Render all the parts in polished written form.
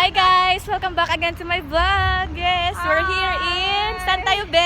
Hi guys! Welcome back again to my vlog! Yes, we're here in... Saan tayo, be?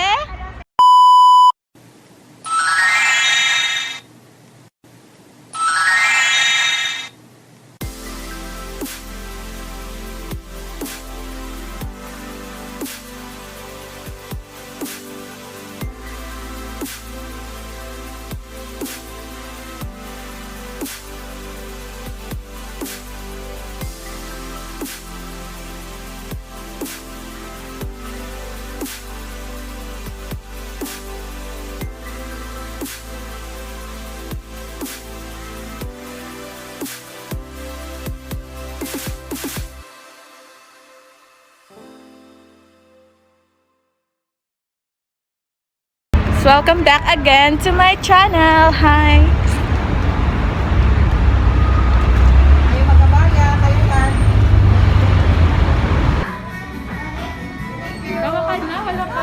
Welcome back again to my channel. Hi! Kayo magkabaya, kayo man. Kawakal na, wala ka.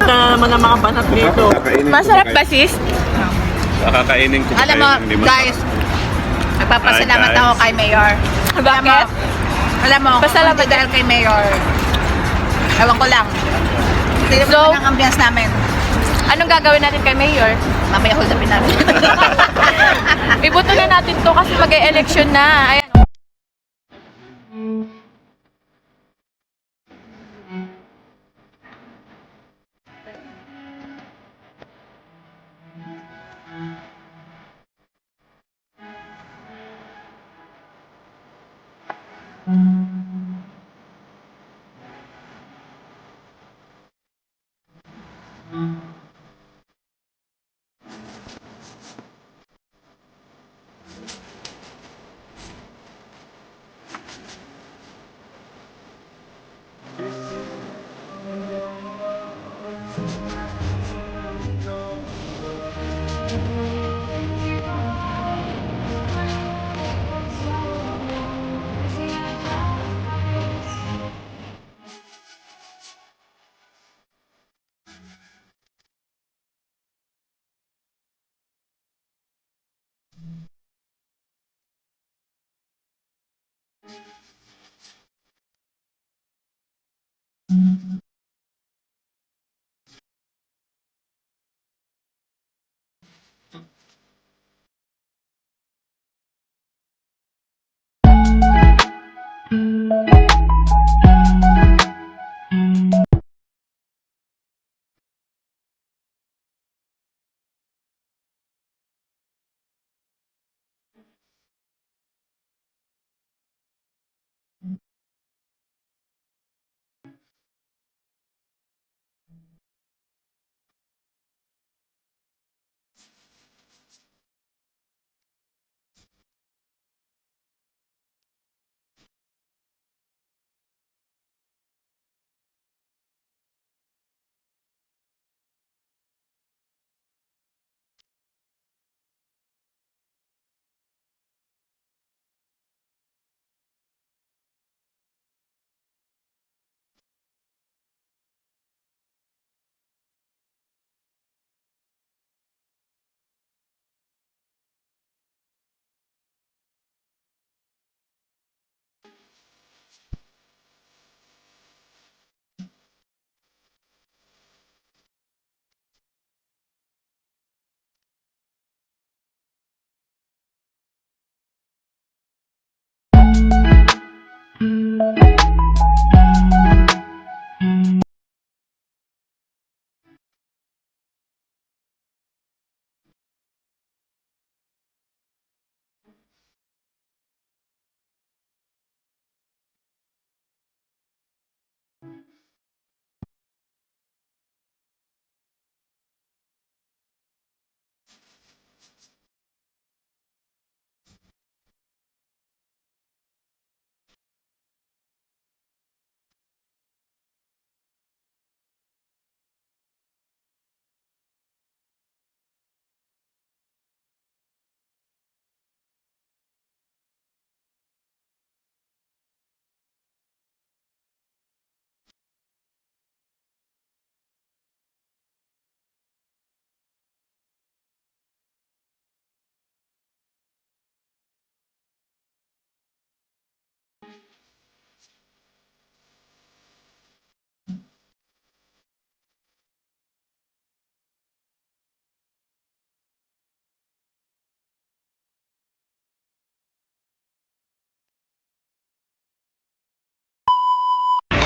Na naman ang mga banat dito. Masarap ba, sis? Kakakainin ko Alam mo, guys, nagpapasalamat Hi, guys. ako kay Mayor. Bakit? Alam mo, Pasalamat kung hindi dahil kay Mayor. Ewan ko lang. Tignan mo So- naman ang ambience namin. Anong gagawin natin kay Mayor? Mamaya hold upin namin. Ibuto na natin to kasi mag-e-election na. Ayan.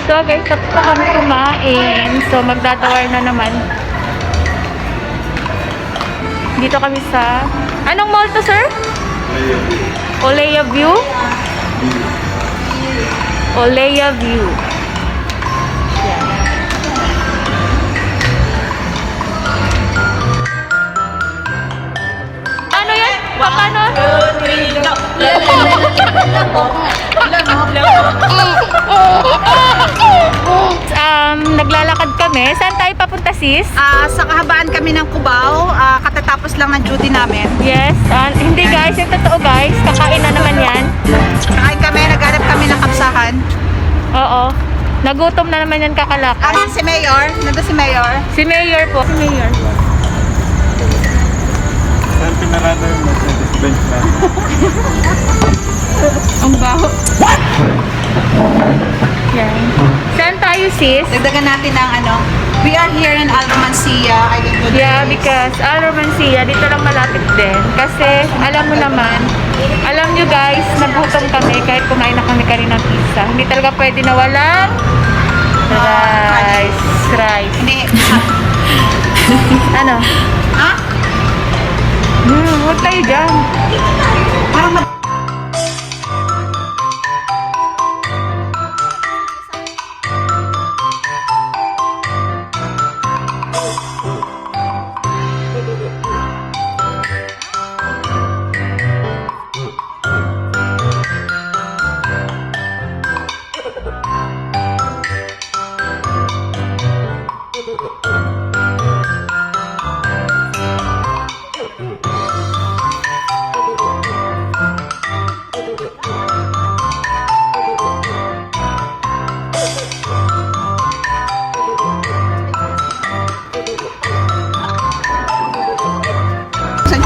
So guys, tapos na kami kumain. So magdadawar na naman. Dito kami sa... Anong mall to, sir? Olea View? Olea View. Yan. Ano yan? Paano? Naglalakad kami. Saan tayo papunta, sis? Sa kahabaan kami ng Cubao, katatapos lang ng duty namin. Yes. Hindi guys, yung totoo guys. Kakain na naman yan. Kakain kami, naghanap kami ng kapsahan. Oo. Nagutom na naman yan kakalakad. Si Mayor, nandun si Mayor. Si Mayor po. Si Mayor. Saan pinarada yung Mercedes-Benz na? Ang baho. Yan. Saan tayo, sis? Dagdagan natin ang we are here in Almancia. Yeah, because Alromancia, dito lang malapit din. Kasi, alam mo naman, alam nyo guys, nagutom kami kahit kumain na kami kanina ng pizza. Hindi talaga pwede na walang rice. Hindi. Ano? Ha? Huwag tayo dyan. Parang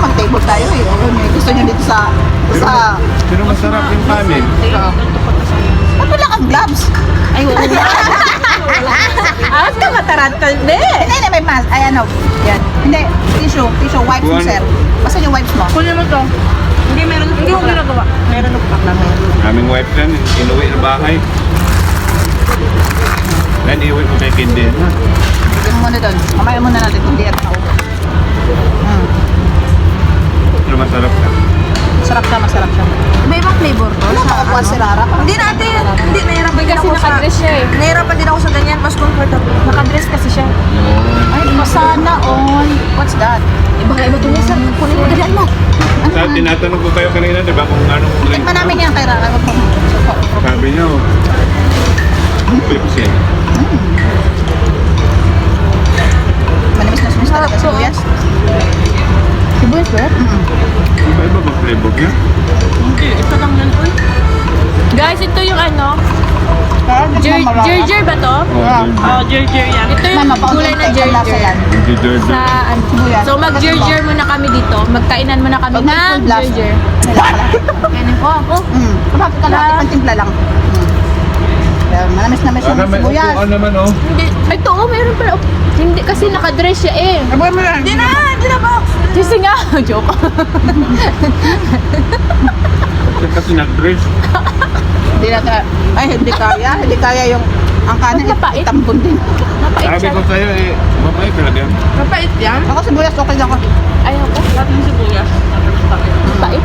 mag-table tayo eh. May gusto niyo dito sa... Pero masarap yung kanin. Ba't wala kang gloves? Ay, oo. Awas ka matarantal. Hindi, may mask. Ay, yan. Hindi, tissue, wipes mo, sir. Basta yung wipes mo. Kunin mo to. Hindi, meron. Hindi mo ginagawa. Meron ng pack namin. Aming wife yan, inuwi na bahay. Then iuwi ko kay Kindi. Bigyan mo muna doon. Mamaya muna natin. Hindi at ako. Pero masarap ka. Masarap siya. May ibang flavor to? Wala makakuha si Rara. Hindi natin. Hindi, nahirapan din ako sa... nakadress siya eh. Nahirapan din ako sa ganyan. Mas comfortable. Nakadress kasi siya. Ay, sana all. What's that? Baka iba ito niya, sir. Kunin mo dalian mo. Sa tinatanong ko kayo kanina, di ba, kung anong drink? Tikman namin yan kay Rara. Sabi niyo, Pepsi. Manamis talaga sa sibuyas. Sibuyas ba? Iba ba flavor niya? Hindi, ito lang yan. Guys, ito yung ano, Gerger. Gerger ba to? Gerger yan. Ito yung gulay na Gerger. Hindi Georgia. Sa ano. Sibuyas. So mag-Gerger muna kami dito. Magkainan muna kami Pag may ng full blast. Gerger. Kainin ko ako. Kapag kalahati pang timpla lang. Manamis-namis yung sibuyas. Ano naman, oh. Hindi. Ay, ito oh, meron pala. Hindi, kasi nakadress siya eh. Abuhay mo yan. Hindi na box. Kasi nga, joke. Kasi nag-dress. Hindi kaya yung ang kanin Mapait. itambon din. Mapait Sabi siya. ko sa'yo, mapait talaga yan. Mapait yan? Ako sibuyas, okay lang ako. Ayaw ko. Sabi yung sibuyas. Mapait?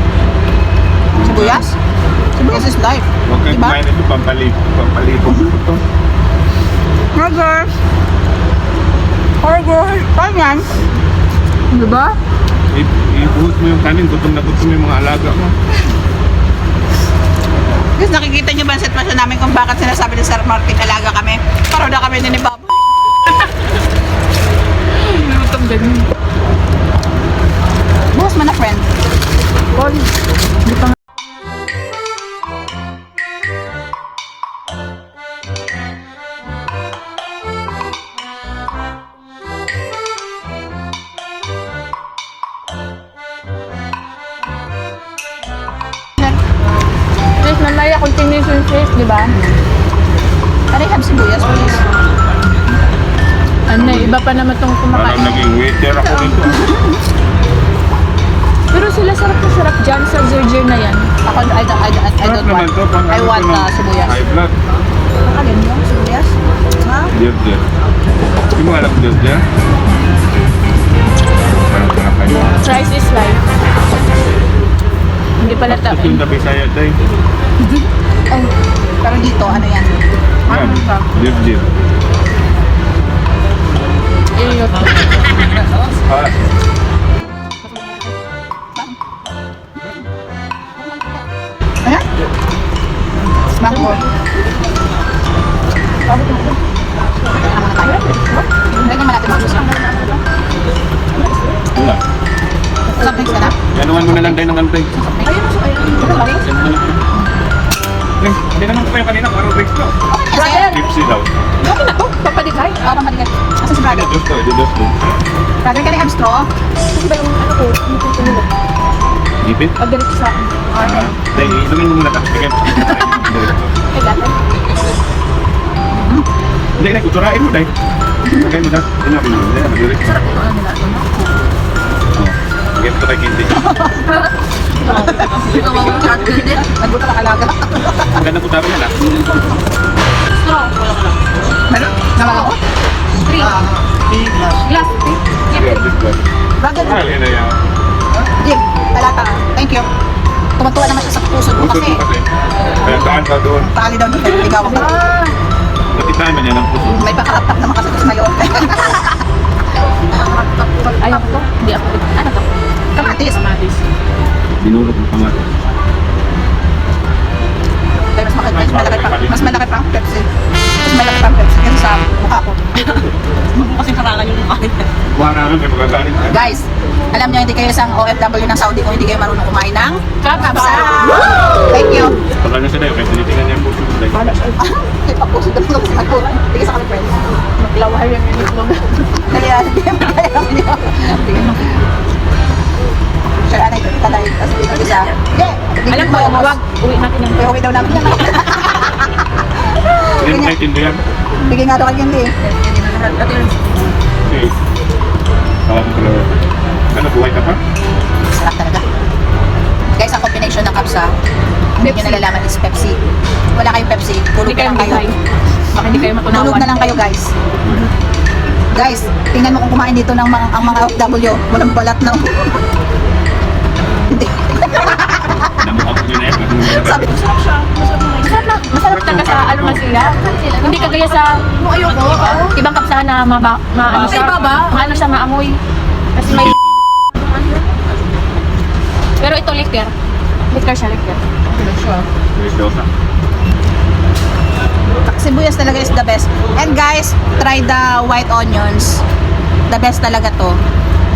Sibuyas? Sibuyas is life. Huwag kang Diba? kumain ito, pampalipog ito. Burgers. Paano yan? Diba? Ibuhos mo yung kanin, gutom na gutom yung mga alaga mo. Guys, nakikita niyo ba ang sitwasyon namin kung bakit sinasabi ni Sir Martin alaga kami? Paroda kami ni Bob. Lutong ganun. Buhos man na friend. Please, mamaya continuation please, di ba? Can I have sibuyas, please? Ano, iba pa naman itong Parang kumakain. naging waiter ako dito. Pero sila sarap na sarap dyan sa Gerger na yan. Ako, I Sarap don't naman want. to. I want sibuyas. High blood. Nakalin mo, sibuyas? Georgia. Hindi mo alam Georgia? Parang kayo. Rice is life. Hindi pala Ito yung tabi saya tayo. Oh, pero dito, ano yan? Yan. Georgia. Iyot. Ah, Ano? Bangko. Lagyan mo natin mag-gusto. wala. Soft drinks ka na? Yanuhan mo na lang tayo ng antay. Hindi naman ko kayo kanina, parang breaks ko. Brother! Tipsy daw. Okay na to. Papadigay. Oo, papadigay. Asa si brother? Diyos ko. Brother, can I have straw? Kasi ba yung ano ko, hindi ko tumulog. Gipit? Pag ganito sa akin. Tayo, ilumin mo muna tapos tingin. Ay, lahat. Hindi, na, kuturain mo tayo. Lagay mo na. Tingnan mo na. Hindi, mag-direct. Sarap ito ang nila. Ganito kay Kinti. Ikaw ang chatbell din. Nagbuta ka alaga. Ang ganda po tayo na lang. Straw. Meron? Nawala ko? 3. Glass. Brother, Ah, yun na yan. Jim, talata. Thank you. Tumantuwa naman siya sa puso mo Puso kasi. mo kasi. Kaya saan ka doon? Tali daw doon kayo. Ikaw ako. Natitaan man yan ang puso. May pakaraptak naman kasi sa mayon. Ayaw ko. Hindi ako. Ano to? Kamatis. Kamatis. Binulog ng pangalan. Kaya mas malaki pa ang Pepsi. Mas malaki pa ang Pepsi kaysa sa mukha ko. Kasi karangan yung mukha niya. Kuha namin, may magagalit ka. Guys, alam niyo hindi kayo isang OFW ng Saudi kung hindi kayo marunong kumain ng kapsa. Thank you. Pagka na sila yun, kahit tinitingan niya ang puso. Kaya papuso daw ng mga ko. Sige sa kami friends. Maglaway yung unit mo. Kaya bigyan mo kayo niyo. Sure, anay, talay. Tapos dito isa. Yeah. Alam mo, wag. Uwi natin yung Uwi daw namin yan. Hindi mo kahit tindihan. Bigyan nga daw kayo hindi. Okay. Pero, ano, buhay ka pa? Sarap talaga. Guys, ang combination ng kapsa, hindi nyo nalalaman is Pepsi. Wala kayong Pepsi, tulog Hindi na kayo lang kayo. matay. Baka hindi kayo matunawan. Tulog na lang kayo, guys. Guys, tingnan mo kung kumain dito ng ang mga OFW. Walang balat na. Hindi. Namukha ko yun eh. Sabi ko, sarap siya. Masarap talaga sa ano man sila. Hindi kagaya sa ibang kapsahan na ano siya, maano siya maamoy. Kasi may pero ito liquor. Liquor siya, liquor. Deliciosa. sibuyas talaga is the best. And guys, try the white onions. The best talaga to.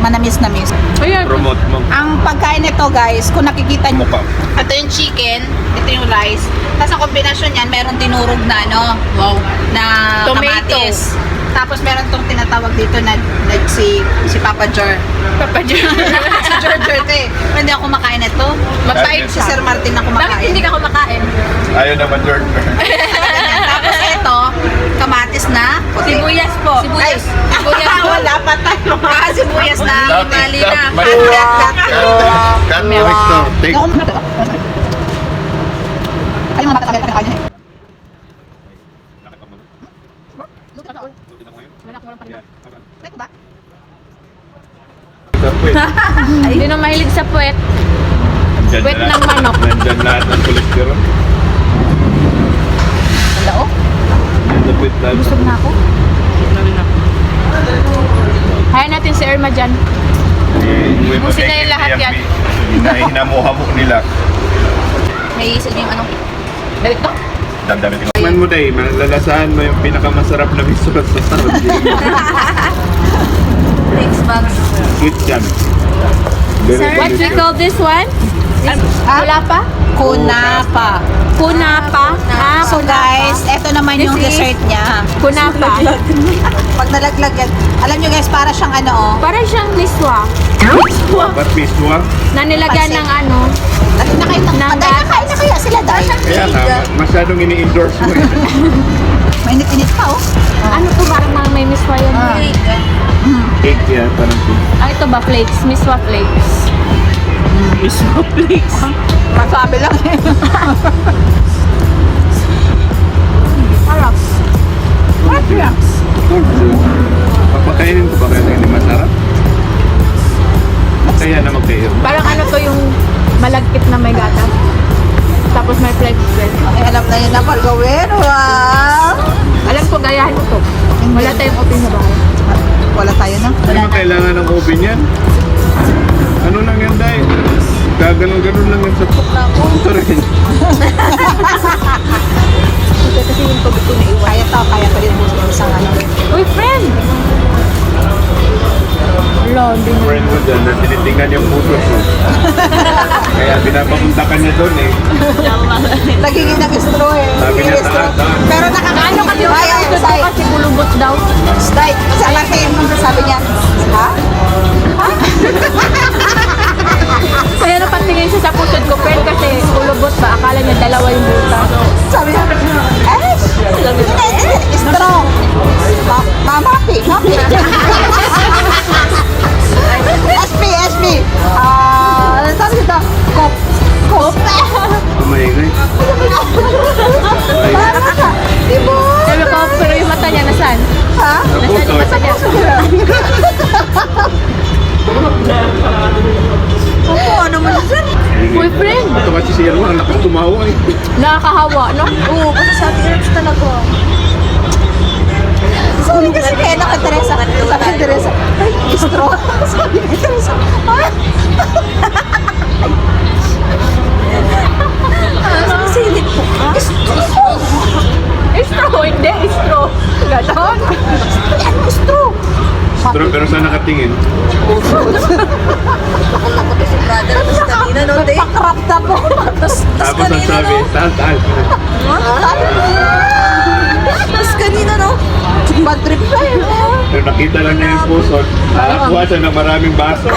Manamis-namis. Ayan. Promote mo. Ang pagkain nito guys, kung nakikita nyo, Mukha. ito yung chicken, ito yung rice. Tapos ang kombinasyon yan, meron dinurog na na Tomato. kamatis. Tapos meron tong tinatawag dito na like si Papa Jor. Papa John. Si Jor to eh. Hindi ako kumakain ito. Mapait Si siya. Sir Martin na Bakit kumakain. hindi ka kumakain? Ayaw naman, George. Tapos ito, kamatis na puti. Sibuyas po. Ay, Sibuyas po. wala pa tayo. Sibuyas na. Mali na. Cut director. Take. Ay, mga matagal na kain eh. Teka ba? Hindi na mahilig sa puwet. Wet ng manok. Nandyan lahat ng cholesterol. Wala oh. Nandyan wet lahat. Busog na ako. Kaya natin si Irma dyan. Busin na yung lahat yan. Hinamuha mo nila. May silbing ano? Dito. Damdamin ko. Man mo day, malalasahan mo yung pinakamasarap na miso sa Saudi. Mix bags. Sweet jam. Very What we delicious. call this one? Wala pa? Kunapa. Kunapa. Ah, So guys, eto naman yung This is- dessert niya. kunapa. Pag nalaglag yan, alam nyo guys, para siyang ano oh. Parang siyang miswa. Ba't miswa? Na nilagyan Pansit. ng ano. Lagi na kayo Nang Dahil nakain na kaya sila dahil. Kaya nga, masyadong ini-endorse mo eh. Mainit-init pa oh. Ano to parang mga may miswa yan. Cake yan, parang cake. Ah, ito ba? Flakes. Miswa flakes. Miswa flakes. Masabi lang eh. Harap. What? Ayan, wow. Alam ko, gayahin mo to. Wala tayong open na bahay. Wala tayo na. Hindi mo kailangan ng oven yan. Ano lang yan, Day? Gaganon-ganon lang yan sa puto rin. Kasi yung tubig ko naiwan. Kaya to yung gusto ng isang ano. Uy, friend! Wala, hindi mo. Friend mo dyan, na tinitingnan yung puso ko. Kaya pinapapunta ka niya doon eh. Nagiging nag-straw eh. Sabi niya, Nagiging straw. taas. Pero nakakaano kasi Ay, kasi bulubot daw. Stay. Sa laki. Sabi niya, ha? Kaya napatingin siya sa pusod ko, friend, kasi bulubot ba? Akala niya dalawa yung buta. Sabi niya, straw. Happy. SP. Ano sabi dito? Kop. Kumaingay. Parang ka. Diba? Sabi ko, pero yung mata niya, nasaan? Ha? Sa Nasaan yung mata niya? Opo, ano man dyan? Uy, friend! Ito kasi si Irma, ang lakas tumawa eh. Nakakahawa, no? Oo, kasi sa ating herbs talaga. Sabi kasi kaya naka Teresa. Sabi ni Teresa, ay, straw. Sabi ni Teresa, ha? Silip po ka? Straw, hindi, straw. Ganon. Ano straw? Pero saan nakatingin? Nagpakrap na po. Tapos ang sabi, taal. Tapos kanina, no? Bad trip pa yun. Pero nakita lang niya yung puso. Nakakuha siya ng maraming baso.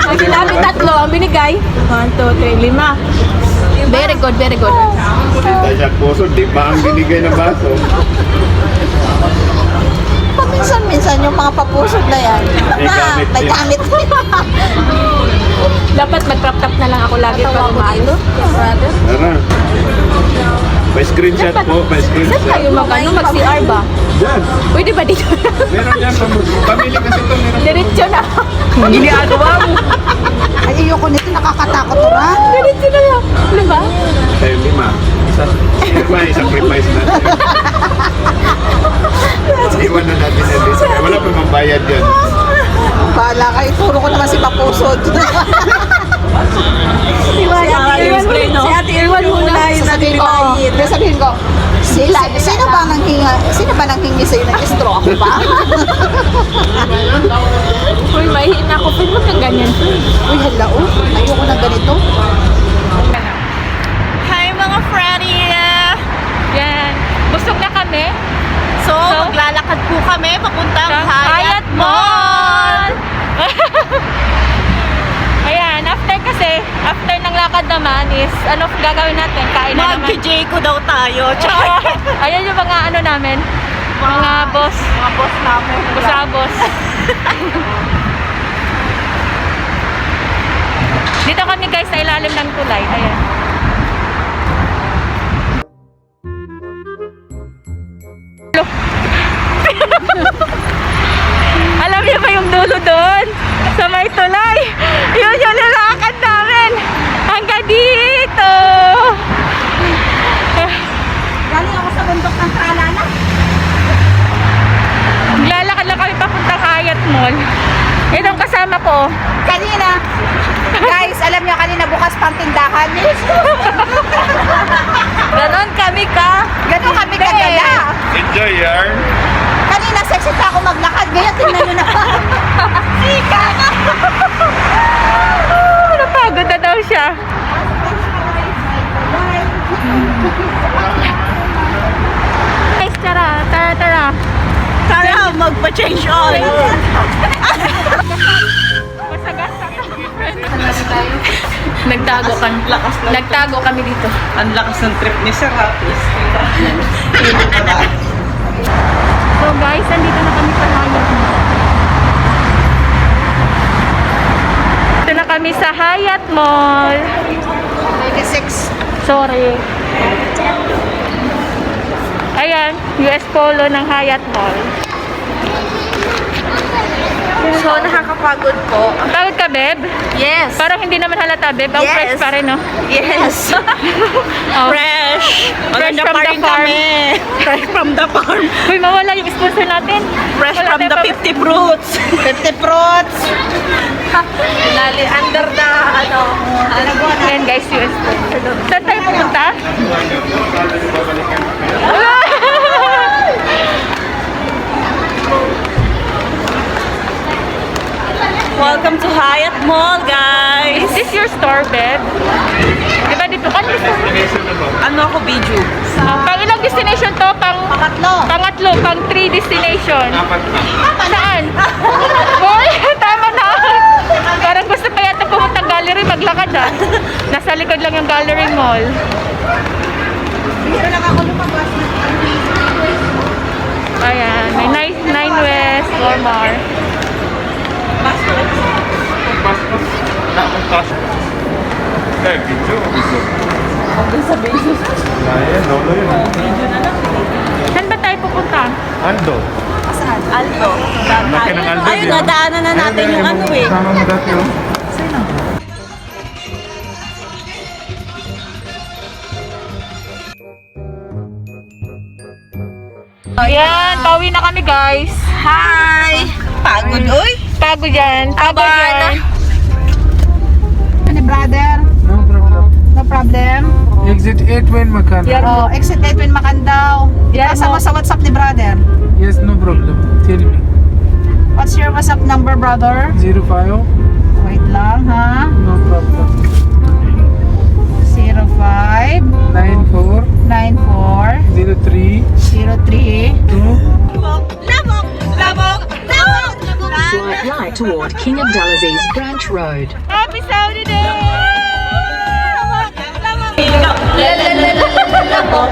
Ang sinabi tatlo, ang binigay. 1, 2, 3, 5. Very good, very good. Nakita siya puso, di ba ang binigay ng baso? Paminsan-minsan yung mga papusod na yan. May gamit May din. gamit. Dapat mag-crop-top na lang ako lagi para maayos. Brother. Tara. Pa-screenshot po, Saan pa-screenshot. tayo mag-CR ba? Diyan. Pwede ba dito? Meron yan, pamilya kasi ito. Meron. Diretso na. Ginagawa mo. Ay, ayoko nito, nakakatakot to ra. Diretso na lang. Ano ba? Tayo 5. I-sacrifice natin. Iwan na natin na dito. Wala pa mambayad yan. Bahala kayo, turo ko naman si papusod. Si Ate Irwan muna yung Sasabihin ko, sabihin ko, sino ba nang hingi sa'yo ng straw? Ako ba? Uy, mahihina ako. Pwede mo kang ganyan. Uy, hala, ayoko na ganito. Hi mga Freddy! Yan. Busog na kami. So, maglalakad po kami papuntang Sa Hyatt Mall! Ayan, after ng lakad naman is, ano gagawin natin? Kain na naman. Mag-J ko daw tayo. Char! Ayan yung mga ano namin. Mga boss. Mga boss namin. Busabos. Dito kami guys sa ilalim ng tulay. Ayan. Alam niyo ba yung dulo doon? Sa may tulay. Yun yung nilakad namin. Hanggang dito. Galing ako sa bundok ng Tralala. Maglalakad lang kami papuntang Hyatt Mall. Itong kasama ko. Kanina, guys, alam niyo kanina bukas pang tindahan. Ganon kami ka. Ganon kami kagala. Enjoy, yarn. Kanina, sexy pa ako maglakad. Ngayon, tingnan nyo na. Sika na. Napagod na daw siya. Guys, tara. Tara, magpa-change oil! Nagtago kami dito. Ang lakas ng trip ni Sir Hafiz. So guys, nandito na kami sa Hyatt Mall. Dito na kami sa Hyatt Mall. 36. Sorry. Ayan, US Polo ng Hyatt Mall. So, nakakapagod po. Pagod ka, Beb? Yes. Parang hindi naman halata, Beb. Ang Yes. fresh pa rin, no? Yes. Oh. Fresh. Fresh Maganda from pa the rin farm. kami. Fresh from the farm. Uy, mawala yung sponsor natin. Fresh Wala from tayo the pa- 50 fruits. 50 fruits. Lali under the, Ayan guys, US po. Saan tayo pupunta? Welcome to Hyatt Mall, guys. Is this your store, Beb? Diba dito? Ano yung store? Destination na ba? Ano ako, Biju? Pang ilang destination to? Pangatlo. Pangatlo, pang 3 destination. Apat na. Saan? Boy, tama na. Parang gusto pa yata pumunta gallery, maglakad ah. Nasa likod lang yung gallery mall. Biro lang ako lumabas. Ayan, may nice 9 West, Walmart. Basta. Nakong kaso. Eh, video. Hanggang sa Besos. Ayan, lolo yun. Saan ba tayo pupunta? Aldo. Aldo. Laki ng Aldo. Ayun, nadaanan na natin yung ano eh. Sama mo dati, oh. Ayan, pauwi na kami guys. Hi! Pagod, uy! Pagod yan, pagod yan. Ano, brother? No problem. No problem. Exit 8 when Makana. Yeah. Oh, exit Edwin Macandaw. Yeah, Kasama mo. sa WhatsApp ni brother. Yes, no problem. Tell me. What's your WhatsApp number, brother? 05. Wait lang, ha? No problem. 05 94 94 03 03 2. Labok! Labok! Labok! Slight right toward King Abdulaziz's Branch Road. Happy Saudi Day! Lamok.